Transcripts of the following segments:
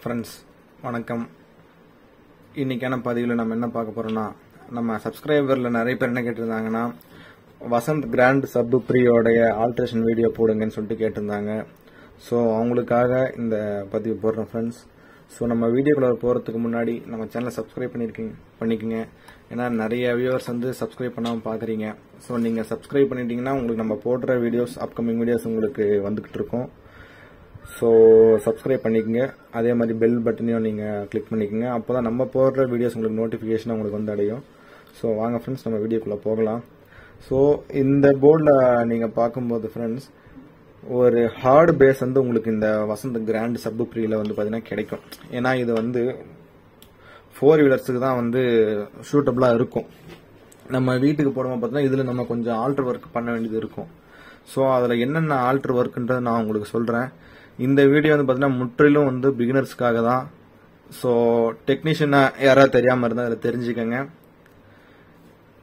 Friends வணக்கம். இன்னைக்கான பதிவில் நம்ம என்ன பார்க்க போறோம்னா, நம்ம சப்ஸ்கிரைபர்ல நிறைய பேர் என்ன கேட்டிருந்தாங்கன்னா, வசந்த் கிராண்ட் சப் ப்ரீயோடைய ஆல்ட்ரேஷன் வீடியோ போடுங்கன்னு சொல்லிட்டு கேட்டிருந்தாங்க. ஸோ அவங்களுக்காக இந்த பதிவு போடுறோம் ஃப்ரெண்ட்ஸ். ஸோ நம்ம வீடியோக்குள்ள போகிறதுக்கு முன்னாடி நம்ம சேனலை சப்ஸ்கிரைப் பண்ணிக்கோங்க. ஏன்னா நிறைய வியூவர்ஸ் வந்து சப்ஸ்கிரைப் பண்ணாமல் பார்க்குறீங்க. ஸோ நீங்கள் சப்ஸ்கிரைப் பண்ணிட்டீங்கன்னா உங்களுக்கு நம்ம போடுற வீடியோஸ், அப்கமிங் வீடியோஸ் உங்களுக்கு வந்துகிட்டு இருக்கும். ஸோ சப்ஸ்கிரைப் பண்ணிக்கோங்க. அதே மாதிரி பெல் பட்டனையும் நீங்கள் கிளிக் பண்ணிக்கோங்க. அப்போ தான் நம்ம போடுற வீடியோஸ் உங்களுக்கு நோட்டிஃபிகேஷன் உங்களுக்கு வந்து அடையும். ஸோ வாங்க ஃப்ரெண்ட்ஸ், நம்ம வீடியோக்குள்ளே போகலாம். ஸோ இந்த போர்டில் நீங்கள் பார்க்கும்போது ஃப்ரெண்ட்ஸ், ஒரு ஹார்டு பேஸ் வந்து உங்களுக்கு இந்த வசந்த் கிராண்ட் சப் ப்ரீல வந்து பார்த்தீங்கன்னா கிடைக்கும். ஏன்னா இது வந்து 4 வீலர்ஸுக்கு தான் வந்து சூட்டபிளாக இருக்கும். நம்ம வீட்டுக்கு போடும்போது பார்த்தீங்கன்னா இதில் நம்ம கொஞ்சம் ஆல்டர் ஒர்க் பண்ண வேண்டியது இருக்கும். ஸோ அதில் என்னென்ன ஆல்டர் ஒர்க்குன்றதை நான் உங்களுக்கு சொல்கிறேன். இந்த வீடியோ வந்து பார்த்தீங்கன்னா முற்றிலும் வந்து பிகினர்ஸ்க்காக தான். ஸோ டெக்னீஷியனாக யாராவது தெரியாமல் இருந்தால் அதில் தெரிஞ்சுக்கங்க.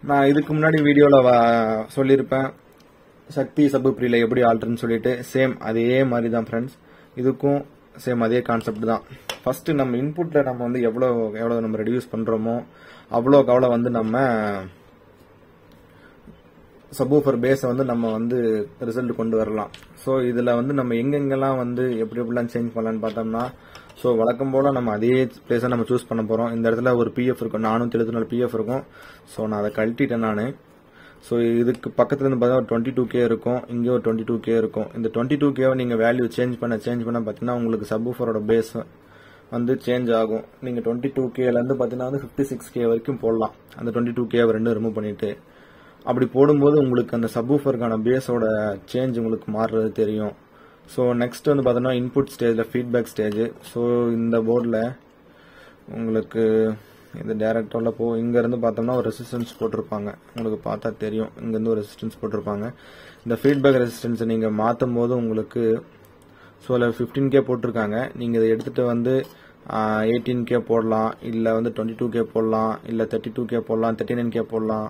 நான் இதுக்கு முன்னாடி வீடியோவில் சொல்லியிருப்பேன் சக்தி சப் ப்ரீல எப்படி ஆல்டர்னு சொல்லிட்டு. சேம் அதே மாதிரி தான் ஃப்ரெண்ட்ஸ், இதுக்கும் சேம் அதே கான்செப்ட் தான். ஃபர்ஸ்ட் நம்ம இன்புட்ல நம்ம வந்து எவ்வளோ நம்ம ரெடியூஸ் பண்றோமோ அவ்வளோ வந்து நம்ம சப்வூஃபர் பேஸை வந்து நம்ம வந்து ரிசல்ட் கொண்டு வரலாம். ஸோ இதில் வந்து நம்ம எங்கெங்கெல்லாம் வந்து எப்படிலாம் சேஞ்ச் பண்ணலான்னு பார்த்தோம்னா, ஸோ வழக்கம் போல் நம்ம அதே பிளேஸை நம்ம சூஸ் பண்ண போகிறோம். இந்த இடத்துல ஒரு பிஎஃப் இருக்கும், 474 பிஎஃப் இருக்கும். ஸோ நான் அதை கழட்டிட்டேன் நான். ஸோ இதுக்கு பக்கத்துல இருந்து பார்த்தா ஒரு 22K இருக்கும், இங்கே ஒரு 22K இருக்கும். இந்த 22K நீங்கள் வேல்யூ சேஞ்ச் பண்ண பார்த்தீங்கன்னா உங்களுக்கு சப்வூஃபரோட பேஸ் வந்து சேஞ்ச் ஆகும். நீங்கள் 22Kலேருந்து பார்த்தீங்கன்னா வந்து 56K வரைக்கும் போடலாம். அந்த 22K ரெண்டும் ரிமூவ் பண்ணிட்டு அப்படி போடும்போது உங்களுக்கு அந்த சப்வூஃபருக்கான பேஸோட சேஞ்ச் உங்களுக்கு மாறுறது தெரியும். ஸோ நெக்ஸ்ட் வந்து பார்த்தோன்னா இன்புட் ஸ்டேஜில் ஃபீட்பேக் ஸ்டேஜ். ஸோ இந்த போர்டில் உங்களுக்கு இது டேரக்டாக இங்கேருந்து பார்த்தோம்னா ஒரு ரெசிஸ்டன்ஸ் போட்டிருப்பாங்க. உங்களுக்கு பார்த்தா தெரியும், இங்கேருந்து ஒரு ரெசிஸ்டன்ஸ் போட்டிருப்பாங்க. இந்த ஃபீட்பேக் ரெசிஸ்டன்ஸை நீங்கள் மாற்றும் போது உங்களுக்கு ஸோ அதில் 15K போட்டிருக்காங்க. நீங்கள் இதை எடுத்துகிட்டு வந்து 18K போடலாம், இல்லை வந்து 22K போடலாம், இல்லை 32K போடலாம், 39K போடலாம்,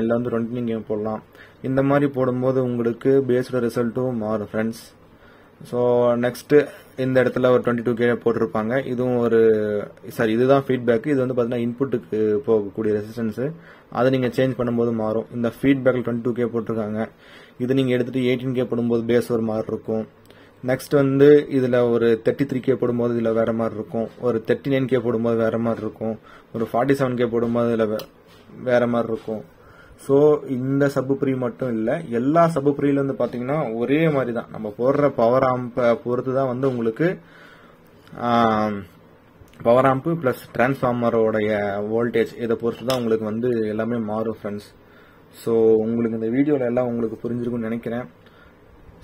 இல்லை வந்து 29K போடலாம். இந்த மாதிரி போடும்போது உங்களுக்கு பேஸ்டு ரிசல்ட்டும் மாறும் ஃப்ரெண்ட்ஸ். ஸோ நெக்ஸ்ட் இந்த இடத்துல ஒரு 22K போட்டிருப்பாங்க. இதுவும் ஒரு இதுதான் ஃபீட்பேக். இது வந்து பார்த்தீங்கன்னா இன்புட்டுக்கு போகக்கூடிய ரெசிஸ்டன்ஸு. அதை நீங்கள் சேஞ்ச் பண்ணும்போது மாறும். இந்த ஃபீட்பேக்கில் 22K போட்டிருக்காங்க. இது நீங்கள் எடுத்துகிட்டு 18K போடும்போது பேஸ் ஒரு மாதிரி இருக்கும். நெக்ஸ்ட் வந்து இதில் ஒரு 33K போடும்போது இதில் வேற மாதிரி இருக்கும், ஒரு 39K போடும்போது வேற மாதிரி இருக்கும், ஒரு 47K போடும்போது இதில் வேற மாதிரி இருக்கும். ஸோ இந்த சப் ப்ரீ மட்டும் இல்லை, எல்லா சப் ப்ரீல வந்து பார்த்தீங்கன்னா ஒரே மாதிரி தான். நம்ம போடுற பவர் ஆம்பை பொறுத்து தான் வந்து உங்களுக்கு பவர் ஆம்பு பிளஸ் டிரான்ஸ்ஃபார்மரோடைய வோல்டேஜ் இதை பொறுத்து தான் உங்களுக்கு வந்து எல்லாமே மாறும் ஃப்ரெண்ட்ஸ். ஸோ உங்களுக்கு இந்த வீடியோவில் எல்லாம் உங்களுக்கு புரிஞ்சிருக்கும்னு நினைக்கிறேன்.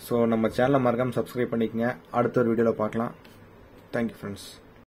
ஸோ நம்ம சேனலை மறக்காம சப்ஸ்கிரைப் பண்ணிக்கங்க. அடுத்த ஒரு வீடியோவில் பார்க்கலாம். Thank you friends.